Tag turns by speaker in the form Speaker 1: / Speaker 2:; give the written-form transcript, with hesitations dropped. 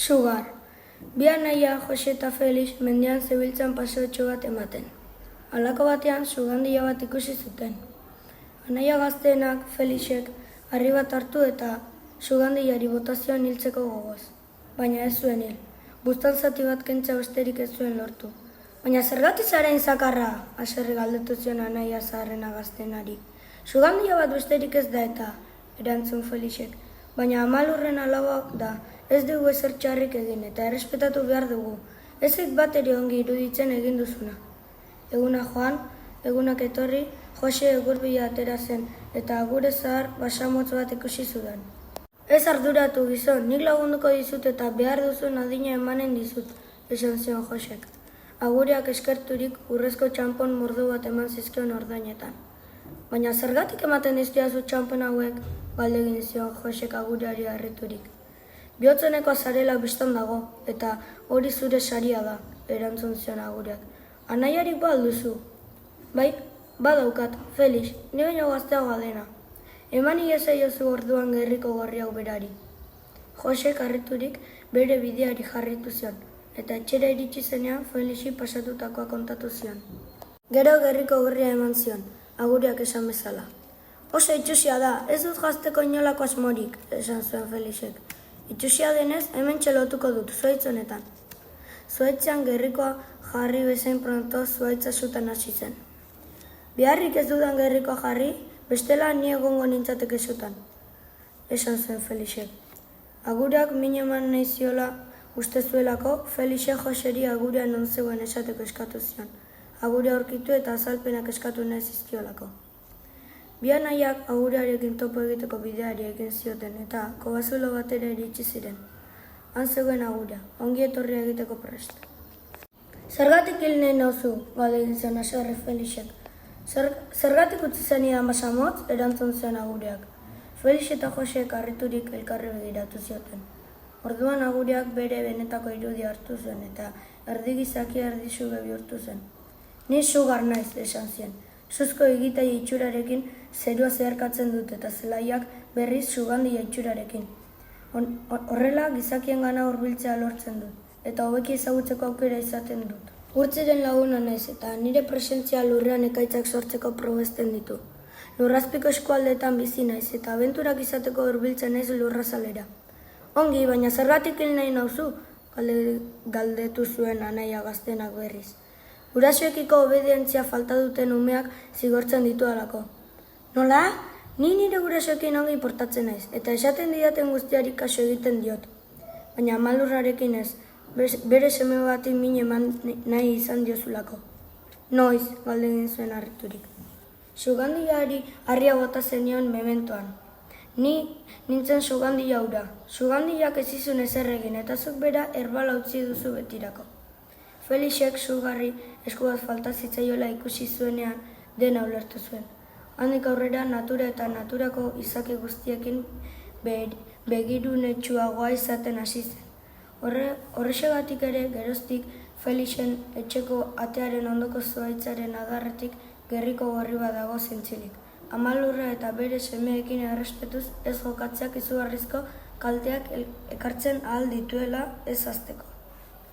Speaker 1: Sugar. Bi anaia Jose eta Felix mendian zebiltzan paseotxo bat ematen. Halako batean sugandila bat ikusi zuten. Anaia gazteenak Felixek harri bat hartu eta sugandilari botazioan hiltzeko gogoz. Baina ez zuen hil. Buztan zati bat kentza besterik ez zuen lortu. Baina zergatik zaren zakarra, haserre galdetu zion anaia zaharrena gazteenari. Sugandila bat besterik ez da eta, erantzun Felixek. Baina amalurren alabak da, ez dugu ezer txarrik egin eta errespetatu behar dugu. Ezek bat ere ongi iruditzen egin duzuna. Eguna joan, egunak etorri, Jose egurbila atera zen eta gure zahar basamotz bat ikusi zudan. Ez arduratu gizon, nik lagunduko dizut eta behar duzun adina emanen dizut, esan zion Josek. Agureak eskerturik urrezko txanpon mordu bat eman zizkion ordainetan. Baina zergatik ematen dizkidazu txanpon hauek, galdegin zion Josek agureari harriturik. Bihotzoneko zarela bistan dago, eta hori zure saria da, erantzun zion agureak. Anaiarik ba alduzu? Bai, badaukat, Felix, ni baino gazteagoa dena. Eman iezaiozu orduan gerriko gorri hau berari. Josek harriturik bere bideari jarritu zion, eta etxera iritsi zenean Felixi pasatutakoa kontatu zion. Gero gerriko gorria eman zion, agureak esan bezala. Oso itxusia da, ez dut gazteko inolako asmorik, esan zuen Felixek. Itxusia denez, hemen txelotuko dut, zuaitz honetan. Zuaitzean gerrikoa jarri bezain pronto zuaitza zutan hasi zen. Biharrik ez dudan gerrikoa jarri, bestela ni egongo nintzateke zutan, esan zuen Felixek. Agureak min eman nahi ziola uste zuelako, Felixek Joseri agurea non zegoen esateko eskatu zion. Agurea aurkitu eta azalpenak eskatu nahi zizkiolako. Bi anaiak agurearekin topo egiteko bideari egin zioten eta kobazulo batera iritsi ziren. Han zegoen agurea, ongi etorria egiteko prest. Zergatik hil nahi nauzu, galdegin zion haserre Felixek. Zergatik utzi zenidan basamotz, erantzun zion agureak. Felix eta Josek harriturik elkarri begiratu zioten. Orduan agureak bere benetako irudia hartu zuen eta erdi gizaki erdi suge bihurtu zen. Ni sugar naiz, esan zien. Suzko egitai itxurarekin zerua zeharkatzen dut eta zelaiak berriz sugandila itxurarekin. Horrela gizakien gana hurbiltzea lortzen dut eta hobeki ezagutzeko aukera izaten dut. Urtziren laguna naiz eta nire presentzia lurrean ekaitzak sortzeko probesten ditu. Lurrazpiko eskualdeetan bizi naiz eta abenturak izateko hurbiltzen naiz lurrazalera. Ongi, baina zergatik hil nahi nauzu, galdetu zuen anaia gaztenak berriz. Gurasoekiko obedientzia falta duten umeak zigortzen ditualako. Nola? Ni nire gurasoekin ongi portatzen naiz, eta esaten didaten guztiari kaso egiten diot. Baina amalurrarekin ez, bere seme bati min eman nahi izan diozulako. Noiz, galdegin zuen harriturik. Sugandilari harria bota zenion mementoan. Ni nintzen sugandila hura. Sugandilak ez izun ezer egin eta zuk bera erbala utzi duzu betirako. Felixek sugarri esku bat falta zitzaiola ikusi zuenean dena ulertu zuen. Handik aurrera natura eta naturako izaki guztiekin begirunetsuagoa izaten hasi zen. Horrexegatik ere geroztik Felixen etxeko atearen ondoko zuaitzaren adarretik gerriko gorri bat dago zintzilik. Amalurra eta bere semeekin errespetuz ez jokatzeak izugarrizko kalteak ekartzen ahal dituela ez hasteko.